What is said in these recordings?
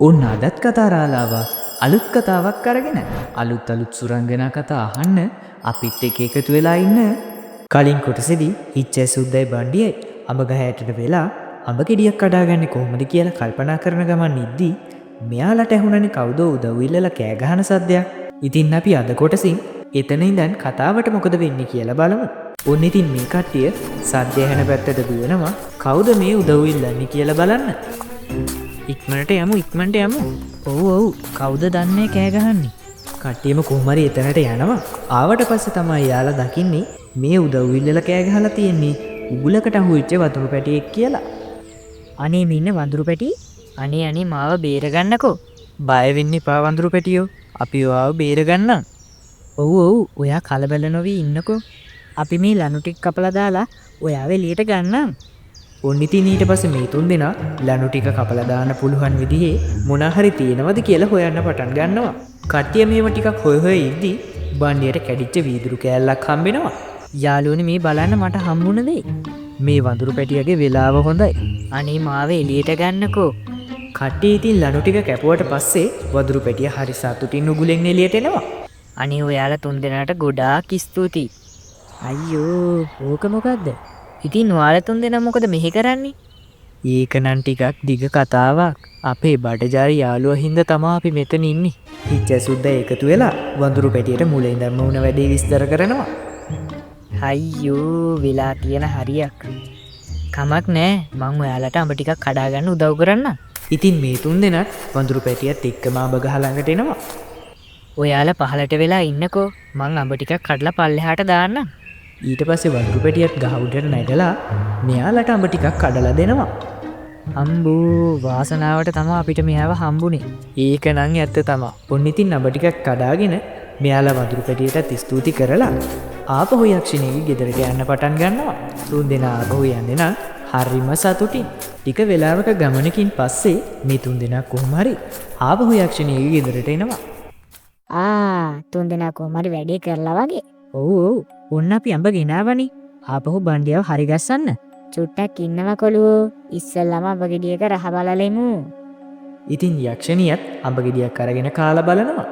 ඔන්න අදත් කතාරාලාව අලුත් කතාවක් අරගෙන අලුත් සුරංගනා කතා අහන්න අපිත් එක්ක එකතු වෙලා ඉන්න. කලින් කොටසේදී ඉච්ඡා සුද්දයි බණ්ඩියයි අඹ ගහ යටට වෙලා අඹ ගෙඩියක් කඩාගන්නේ කොහොමද කියලා කල්පනා කරන ගමන් ඉද්දී මෙයාලට ඇහුණනේ කවුද උදව් ඉල්ලලා කෑ ගහන සද්දයක්. ඉතින් අපි අද කොටසින් එතන ඉඳන් කතාවට මොකද වෙන්නේ කියලා බලමු. ඔන්න ඉතින් මේ කට්ටිය සද්ද ඇහෙන පැත්තට දුවනවා. කවුද මේ උදව් ඉල්ලන්නේ කියලා බලන්න. ඉක්මනට යමු. ඔව් කවුද දන්නේ කෑ ගහන්නේ? කට්ටියම කොහොමරි එතනට යනවා. ආවට පස්සේ තමයි යාලා දකින්නේ මේ උදව් ඉල්ලලා කෑ ගහලා තියෙන්නේ උගුලකට අහුවෙච්ච වතුරු පැටියෙක් කියලා. අනේ මෙන්න වඳුරු පැටි. අනේ මාව බේරගන්නකෝ. බය වෙන්න එපා වඳුරු පැටියෝ. අපි ඔයාව බේරගන්නම්. ඔව් ඔයා කලබල නොවී ඉන්නකෝ. අපි මේ ලනු ටික කපලා දාලා ඔයාව එළියට ගන්නම්. ඔන්න ඉතින් ඊට පස්සේ මේ තුන් දෙනා ලනු ටික කපලා දාන්න පුළුවන් විදිහේ මොනා හරි තියෙනවද කියලා හොයන්න පටන් ගන්නවා. කට්ටිය මේව ටිකක් හොය ඉද්දි බණ්ඩියට කැඩිච්ච වීදුරු කෑල්ලක් හම්බෙනවා. යාළුවනේ මේ බලන්න මට හම්බුණ දේ. මේ වඳුරු පැටියගේ වෙලාව හොඳයි. අනේ මාව එළියට ගන්නකෝ. කට්ටිය ඉතින් ලනු ටික කැපුවට පස්සේ වඳුරු පැටිය හරි සතුටින් උගුලෙන් එළියට එනවා. අනේ ඔයාලා තුන් දෙනාට ගොඩාක් ස්තුතියි. අයියෝ ඕක මොකද්ද? ඉතින් ඔයාලා තුන් දෙනා මොකද මෙහෙ කරන්නේ? ඒක නම් ටිකක් දිග කතාවක්. අපේ බඩජාරි යාළුවා හින්දා තමයි අපි මෙතන ඉන්නේ. ඉච්ඡා සුද්දා එකතු වෙලා වඳුරු පැටියට මුලින් ඉඳන්ම වුණ වැඩේ විස්තර කරනවා. අයියෝ වෙලා තියෙන හරියක්. කමක් නෑ මං ඔයාලට අඹ ටිකක් කඩා ගන්න උදව් කරන්න. ඉතින් මේ තුන් දෙනාත් වඳුරු පැටියත් එක්කම අඹ ගහ ළඟට එනවා. ඔයාලා පහලට වෙලා ඉන්නකෝ. මං අඹ ටිකක් කඩලා පල්ලෙහාට දාන්නම්. ඊට පස්සේ වඳුරු පැටියත් ගහ උඩට නැගලා මෙයාලට අඹ ටිකක් කඩලා දෙනවා. අම්බෝ වාසනාවට තමයි අපිට මෙයාව හම්බුනේ. ඒක නම් ඇත්ත තමයි. ඔන්න ඉතින් අඹ ටිකක් කඩාගෙන මෙයාලා වඳුරු පැටියටත් ස්තුති කරලා ආපහු යක්ෂණියගේ ගෙදරට යන්න පටන් ගන්නවා. තුන් දෙනා ආපහු යන්නේ නම් හරිම සතුටින්. ටික වෙලාවක ගමනකින් පස්සේ මේ තුන් දෙනා කොහොම හරි ආපහු යක්ෂණියගේ ගෙදරට එනවා. තුන් දෙනා කොහොම හරි වැඩේ කරලා වගේ. ඔව් ඔන්න අපි අඹ ගෙනාවනේ. ආපහු බණ්ඩියව හරි ගස්සන්න. චුට්ටක් ඉන්නවා කොළුවෝ. ඉස්සෙල්ලාම අඹ ගෙඩියක රහ බලලෙමු. ඉතින් යක්ෂණියත් අඹ ගෙඩියක් අරගෙන කාලා බලනවා.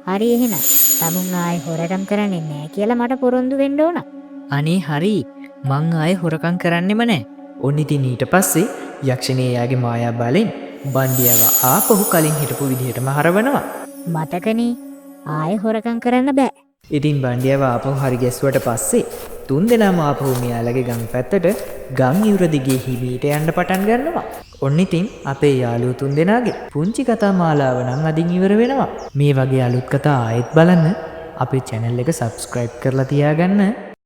හරි එහෙනම්. තමුන් ආයේ හොරකම් කරන්නේ නැහැ කියලා මට පොරොන්දු වෙන්න ඕන. අනේ හරි. මං ආයේ හොරකම් කරන්නෙම නැහැ. ඔන්න ඉතින් ඊට පස්සේ යක්ෂණිය යාගේ මායා බලෙන් බණ්ඩියව ආපහු කලින් හිටපු විදිහටම හරවනවා. මතකනේ ආයේ හොරකම් කරන්න බෑ. ඉතින් බණ්ඩියව ආපහු හරි ගැස්සුවට පස්සේ තුන් දෙනාම ආපහු මෙයාලගේ ගම් පැත්තට ගම් ඉවුර දිගේ හිමීට යන්න පටන් ගන්නවා. ඔන්න ඉතින් අපේ යාළුවෝ තුන් දෙනාගේ පුංචි කතා මාලාව නම් අදින් ඉවර වෙනවා. මේ වගේ අලුත් කතා ආයෙත් බලන්න අපේ channel එක subscribe කරලා තියාගන්න.